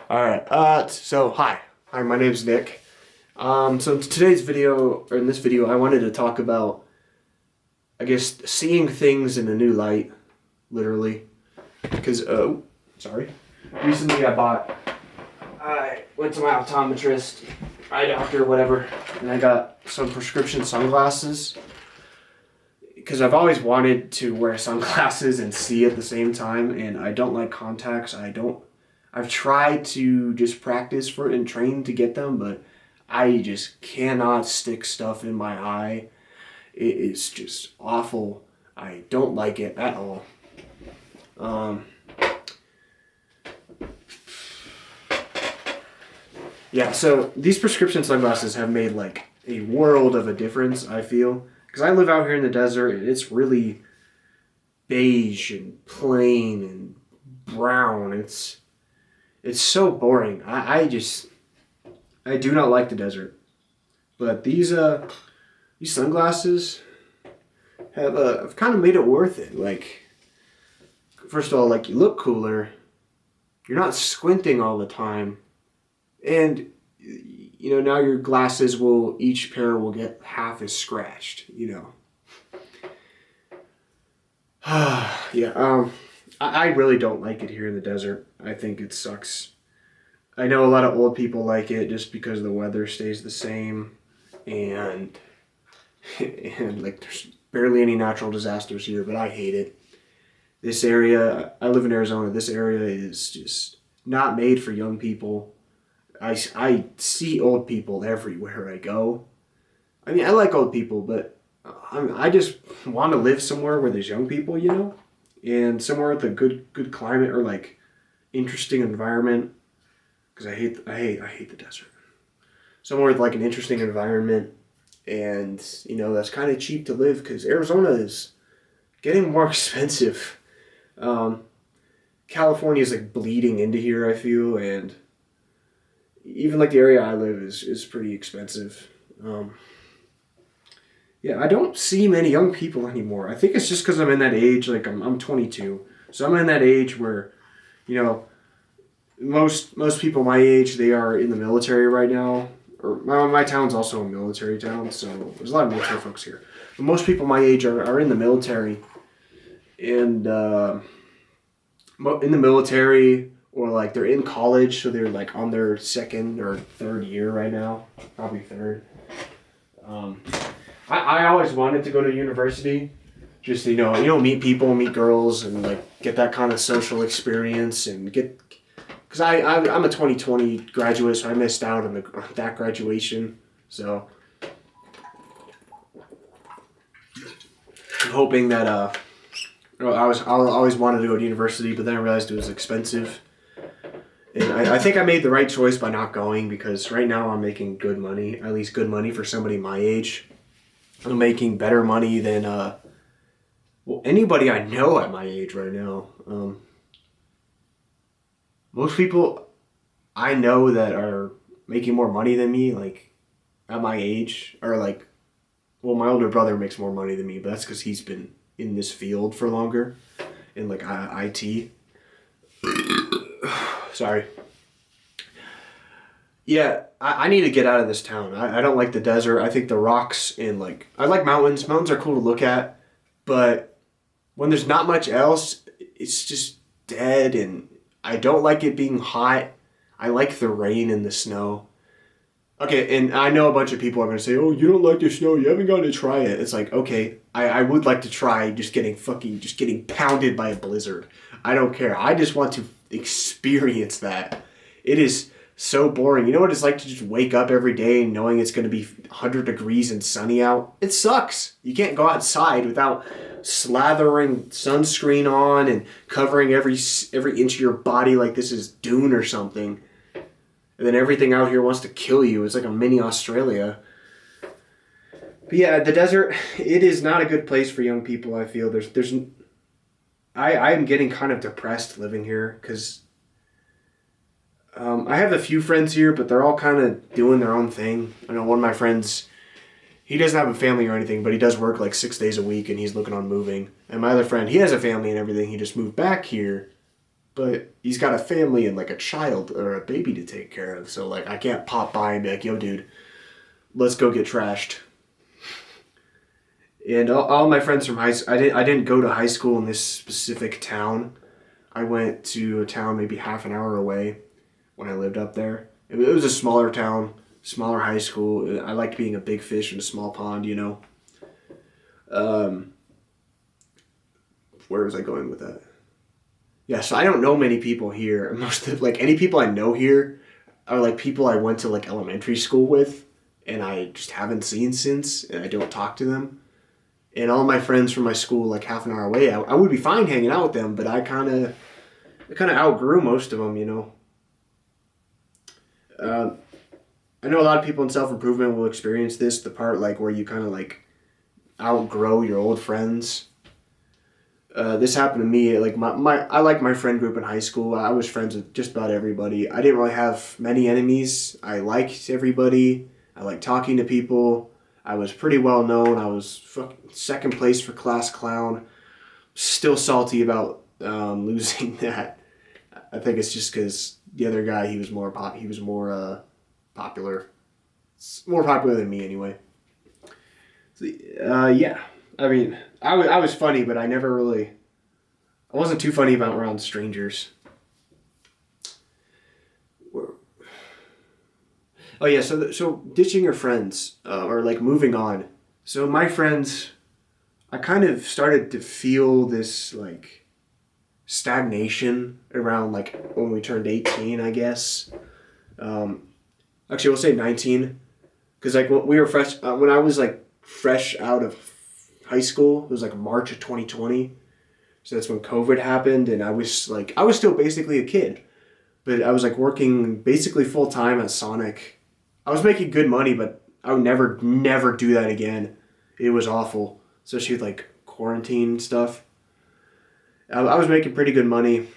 All right. Hi, my name's Nick. So today's video, or in this video, I wanted to talk about, I guess, seeing things in a new light, literally. Because, sorry. Recently I went to my optometrist, eye doctor, whatever, and I got some prescription sunglasses. Because I've always wanted to wear sunglasses and see at the same time, and I don't like contacts. I've tried to just practice for it and train to get them, but I just cannot stick stuff in my eye. It is just awful. I don't like it at all. Yeah, so these prescription sunglasses have made like a world of a difference, I feel. Because I live out here in the desert and it's really beige and plain and brown. It's so boring. I do not like the desert. But these sunglasses have kind of made it worth it. Like, first of all, like, you look cooler. You're not squinting all the time. And now your glasses each pair will get half as scratched, Yeah, I really don't like it here in the desert. I think it sucks. I know a lot of old people like it just because the weather stays the same and and like there's barely any natural disasters here, but I hate it. This area, I live in Arizona, this area is just not made for young people. I see old people everywhere I go. I mean, I like old people, but I just want to live somewhere where there's young people, and somewhere with a good climate or like interesting environment. Because I hate the desert. Somewhere with like an interesting environment, and that's kind of cheap to live because Arizona is getting more expensive. California is like bleeding into here, I feel, and even like the area I live is pretty expensive. Yeah, I don't see many young people anymore. I think it's just because I'm in that age. Like I'm 22, so I'm in that age where, you know, most people my age, they are in the military right now. Or my town's also a military town, so there's a lot of military folks here. But most people my age are in the military, and in the military, or like they're in college, so they're like on their second or third year right now, probably third. I always wanted to go to university, just meet people, meet girls, and like get that kind of social experience and get. Because I'm a 2020 graduate, so I missed out on that graduation. So I'm hoping that I always wanted to go to university, but then I realized it was expensive. And I think I made the right choice by not going because right now I'm making good money, at least good money for somebody my age. I'm making better money than anybody I know at my age right now. Most people I know that are making more money than me, like at my age, are like, well, my older brother makes more money than me, but that's because he's been in this field for longer, in like IT. Sorry. Yeah, I need to get out of this town. I don't like the desert. I think the rocks and like, I like mountains. Mountains are cool to look at, but when there's not much else, it's just dead, and I don't like it being hot. I like the rain and the snow. Okay, and I know a bunch of people are going to say, oh, you don't like the snow, you haven't gotten to try it. It's like, okay, I would like to try just getting pounded by a blizzard. I don't care. I just want to experience that. It is so boring. You know what it's like to just wake up every day knowing it's going to be 100 degrees and sunny out? It sucks. You can't go outside without slathering sunscreen on and covering every inch of your body like this is Dune or something. And then everything out here wants to kill you. It's like a mini Australia. But yeah, the desert, it is not a good place for young people, I feel. I'm getting kind of depressed living here because I have a few friends here, but they're all kind of doing their own thing. I know one of my friends, he doesn't have a family or anything, but he does work like 6 days a week and he's looking on moving. And my other friend, he has a family and everything. He just moved back here but he's got a family and like a child or a baby to take care of. So like I can't pop by and be like, yo, dude, let's go get trashed. And all my friends from high school, I didn't go to high school in this specific town. I went to a town maybe half an hour away when I lived up there. It was a smaller town, smaller high school. I liked being a big fish in a small pond, you know. Where was I going with that? Yeah, so I don't know many people here. Most of, like any people I know here are like people I went to like elementary school with, and I just haven't seen since, and I don't talk to them. And all my friends from my school, like half an hour away, I would be fine hanging out with them, but I kind of outgrew most of them, you know. I know a lot of people in self-improvement will experience this, the part like where you kind of like outgrow your old friends. This happened to me. Like I like my friend group in high school. I was friends with just about everybody. I didn't really have many enemies. I liked everybody. I liked talking to people. I was pretty well known. I was second place for class clown. Still salty about losing that. I think it's just because the other guy, he was more popular. More popular than me anyway. So, yeah. I mean, I was funny, but I wasn't too funny about around strangers. Oh yeah, so ditching your friends, or like moving on. So my friends, I kind of started to feel this like stagnation around like when we turned 18, I guess. Actually, we'll say 19, because like when we were fresh, when I was like fresh out of high school, it was like March of 2020. So that's when COVID happened, and I was still basically a kid, but I was like working basically full time at Sonic. I was making good money, but I would never do that again. It was awful, especially with like quarantine stuff. I was making pretty good money.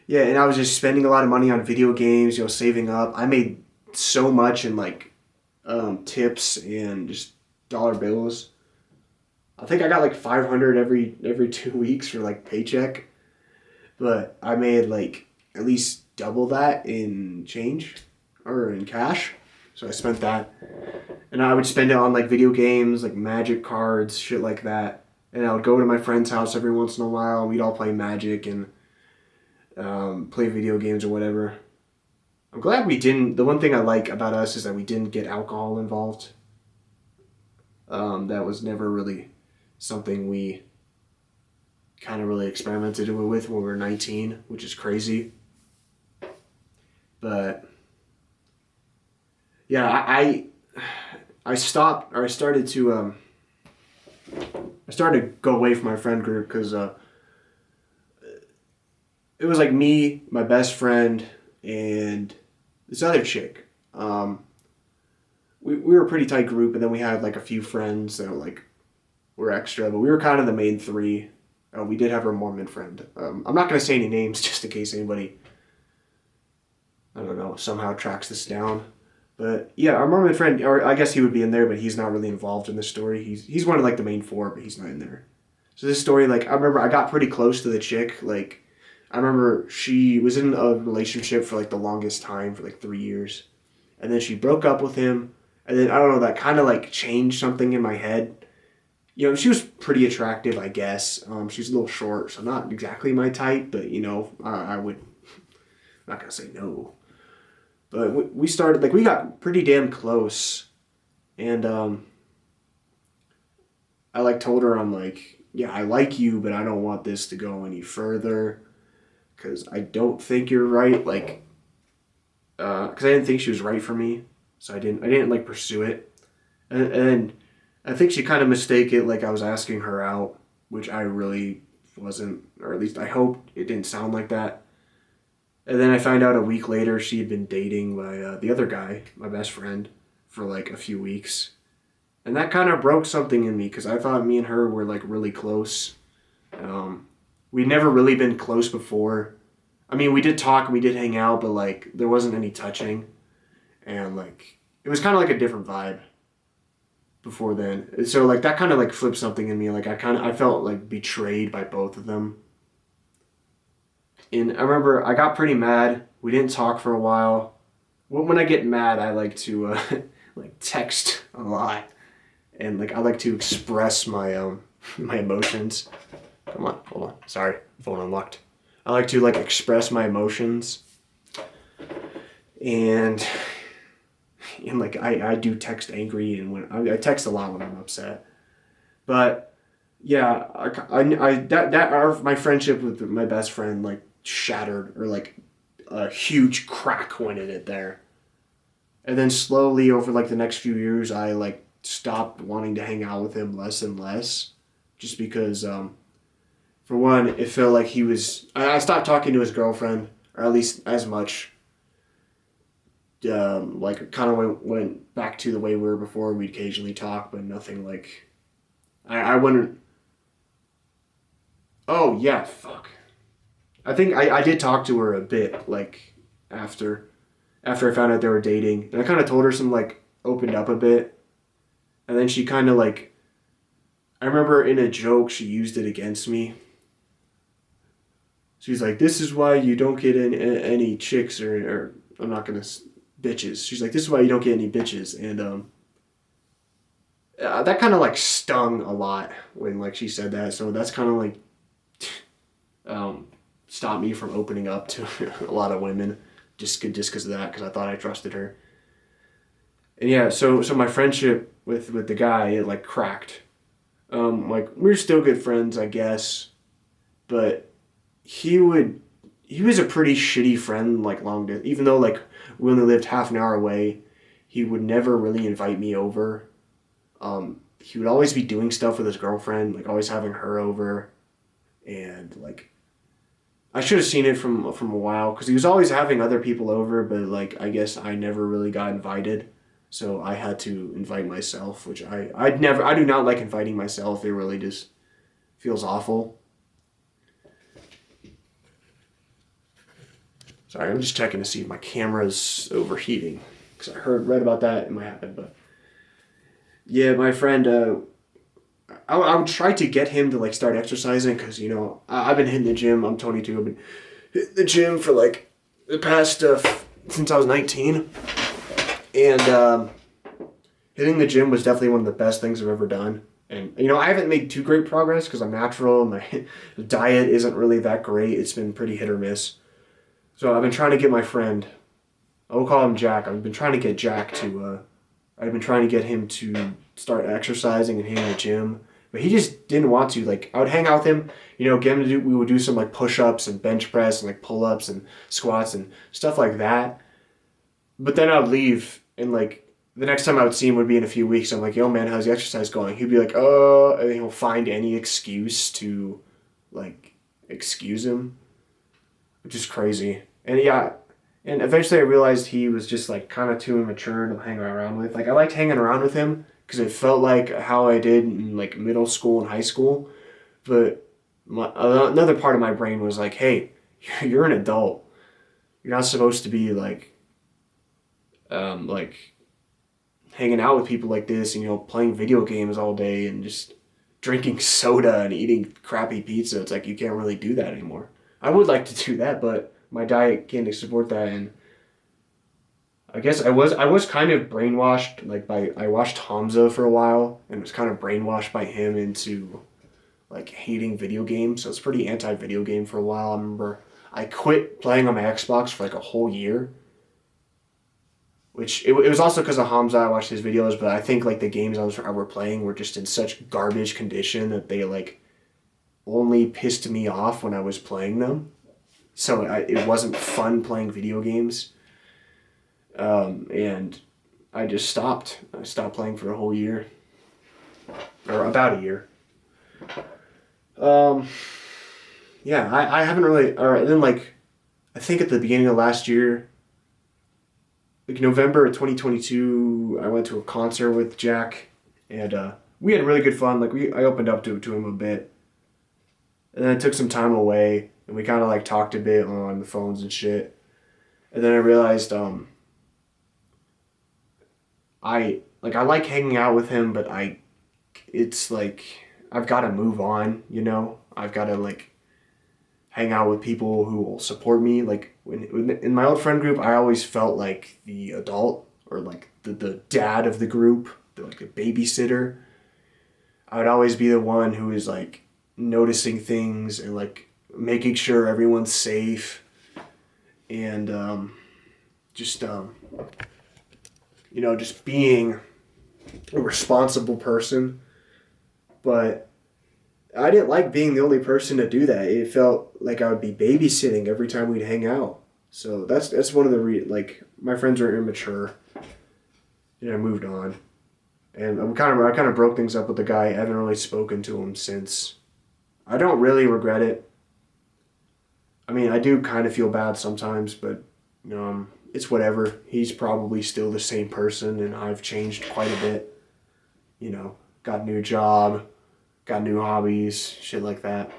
Yeah, and I was just spending a lot of money on video games, you know, saving up. I made so much in like tips and just dollar bills. I think I got like 500 every 2 weeks for like paycheck, but I made like at least double that in change or in cash. So I spent that, and I would spend it on like video games, like Magic cards, shit like that. And I would go to my friend's house every once in a while. And we'd all play Magic and play video games or whatever. I'm glad we didn't. The one thing I like about us is that we didn't get alcohol involved. That was never really something we kind of really experimented with when we were 19, which is crazy. But yeah, I stopped, or I started to go away from my friend group because it was like me, my best friend, and this other chick. We were a pretty tight group, and then we had like a few friends that were extra, but we were kind of the main three. We did have our Mormon friend. I'm not going to say any names just in case anybody, I don't know, somehow tracks this down. But yeah, our Mormon friend, or I guess he would be in there, but he's not really involved in this story. He's one of like the main four, but he's not in there. So this story, like, I remember I got pretty close to the chick. Like, I remember she was in a relationship for like the longest time, for like 3 years. And then she broke up with him. And then, I don't know, that kind of like changed something in my head. You know, she was pretty attractive, I guess. She's a little short, so not exactly my type, but, you know, I would, I'm not going to say no. But we started, like, we got pretty damn close. And I, like, told her, I'm like, yeah, I like you, but I don't want this to go any further. Because I don't think you're right, like, because I didn't think she was right for me. So I didn't like, pursue it. And I think she kind of mistake it like I was asking her out, which I really wasn't, or at least I hope it didn't sound like that. And then I find out a week later she had been dating the other guy, my best friend, for like a few weeks. And that kind of broke something in me because I thought me and her were like really close. We'd never really been close before. I mean, we did talk, we did hang out, but like there wasn't any touching. And like, it was kind of like a different vibe. before then. So like that kind of like flipped something in me. Like I felt like betrayed by both of them. And I remember I got pretty mad. We didn't talk for a while. When I get mad, I like to like text a lot, and like I like to express my my emotions. Come on, hold on. Sorry, phone unlocked. I like to like express my emotions, and like I do text angry, and when I text a lot when I'm upset. But yeah, my friendship with my best friend like shattered, or like a huge crack went in it there. And then slowly over like the next few years, I like stopped wanting to hang out with him less and less, just because for one, it felt like he was. I stopped talking to his girlfriend, or at least as much. Like kind of went back to the way we were before. We'd occasionally talk, but nothing like. I wouldn't. Oh yeah, fuck. I think I did talk to her a bit, like after I found out they were dating, and I kind of told her some like opened up a bit, and then she kind of like. I remember in a joke she used it against me. She's like, "This is why you don't get any chicks, or I'm not gonna bitches." She's like, "This is why you don't get any bitches," and that kind of like stung a lot when like she said that. So that's kind of like stopped me from opening up to a lot of women, just because of that, because I thought I trusted her. And yeah, so my friendship with the guy, it like cracked. Like we're still good friends, I guess, but he was a pretty shitty friend, like long distance. Even though like we only lived half an hour away, he would never really invite me over. He would always be doing stuff with his girlfriend, like always having her over, and like I should have seen it from a while, because he was always having other people over, but like I guess I never really got invited, so I had to invite myself, which I do not like inviting myself. It really just feels awful. Sorry, I'm just checking to see if my camera's overheating, because I read about that. It might happen, but yeah, my friend. I would try to get him to like start exercising, because you know I've been hitting the gym. I'm 22. I've been hitting the gym for like the past since I was 19, and hitting the gym was definitely one of the best things I've ever done. And you know I haven't made too great progress because I'm natural. My diet isn't really that great. It's been pretty hit or miss. So I've been trying to get my friend. I will call him Jack. I've been trying to get Jack to. I've been trying to get him to start exercising and hitting the gym, but he just didn't want to. Like I would hang out with him, you know, get him to do. We would do some like push-ups and bench press and like pull-ups and squats and stuff like that. But then I'd leave, and like the next time I would see him would be in a few weeks. I'm like, "Yo, man, how's the exercise going?" He'd be like, "Oh," and he'll find any excuse to, like, excuse him, which is crazy. And yeah. And eventually I realized he was just like kind of too immature to hang around with. Like I liked hanging around with him because it felt like how I did in like middle school and high school. But another part of my brain was like, hey, you're an adult. You're not supposed to be like hanging out with people like this and, you know, playing video games all day and just drinking soda and eating crappy pizza. It's like you can't really do that anymore. I would like to do that, but my diet can't support that, and I guess I was kind of brainwashed. Like I watched Hamza for a while and was kind of brainwashed by him into like hating video games. So it's pretty anti-video game for a while. I remember I quit playing on my Xbox for like a whole year, which it was also because of Hamza. I watched his videos, but I think like the games I were playing were just in such garbage condition that they like only pissed me off when I was playing them. So it wasn't fun playing video games. And I just stopped. I stopped playing for a whole year. Or about a year. Yeah, I haven't really... Or then, like, I think at the beginning of last year, like November of 2022, I went to a concert with Jack. And we had really good fun. Like, I opened up to him a bit. And then I took some time away. And we kind of like talked a bit on the phones and shit. And then I realized like I like hanging out with him, but it's like I've got to move on, you know? I've got to like hang out with people who will support me. Like in my old friend group, I always felt like the adult or like the dad of the group, like a babysitter. I would always be the one who is like noticing things and like making sure everyone's safe and just you know, just being a responsible person. But I didn't like being the only person to do that. It felt like I would be babysitting every time we'd hang out. So that's one of the like my friends are immature. And I moved on, and I kind of broke things up with the guy. I haven't really spoken to him since. I don't really regret it. I mean, I do kind of feel bad sometimes, but it's whatever. He's probably still the same person, and I've changed quite a bit. You know, got a new job, got new hobbies, shit like that.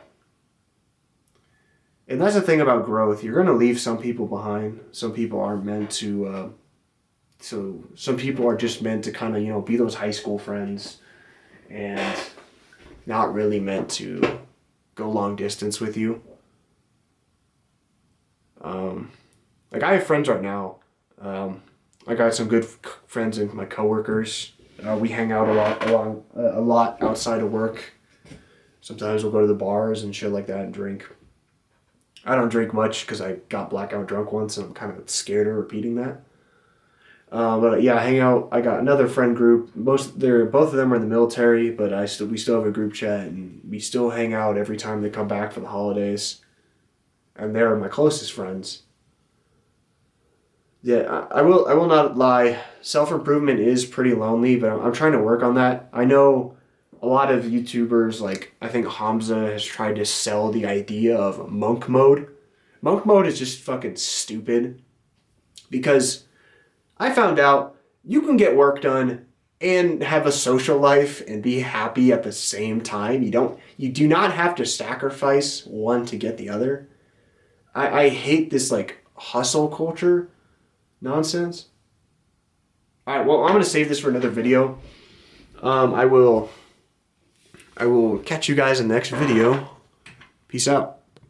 And that's the thing about growth. You're going to leave some people behind. Some people aren't meant to, so some people are just meant to kind of, you know, be those high school friends and not really meant to go long distance with you. Like I have friends right now. I got some good friends and my coworkers. We hang out a lot outside of work. Sometimes we'll go to the bars and shit like that and drink. I don't drink much because I got blackout drunk once and I'm kind of scared of repeating that. But yeah, I hang out. I got another friend group. Both of them are in the military, but we still have a group chat and we still hang out every time they come back for the holidays. And they're my closest friends. Yeah, I will not lie. Self-improvement is pretty lonely, but I'm trying to work on that. I know a lot of YouTubers, like I think Hamza has tried to sell the idea of monk mode. Monk mode is just fucking stupid because I found out you can get work done and have a social life and be happy at the same time. You do not have to sacrifice one to get the other. I hate this like hustle culture nonsense. All right, well, I'm going to save this for another video. I will catch you guys in the next video. Peace out.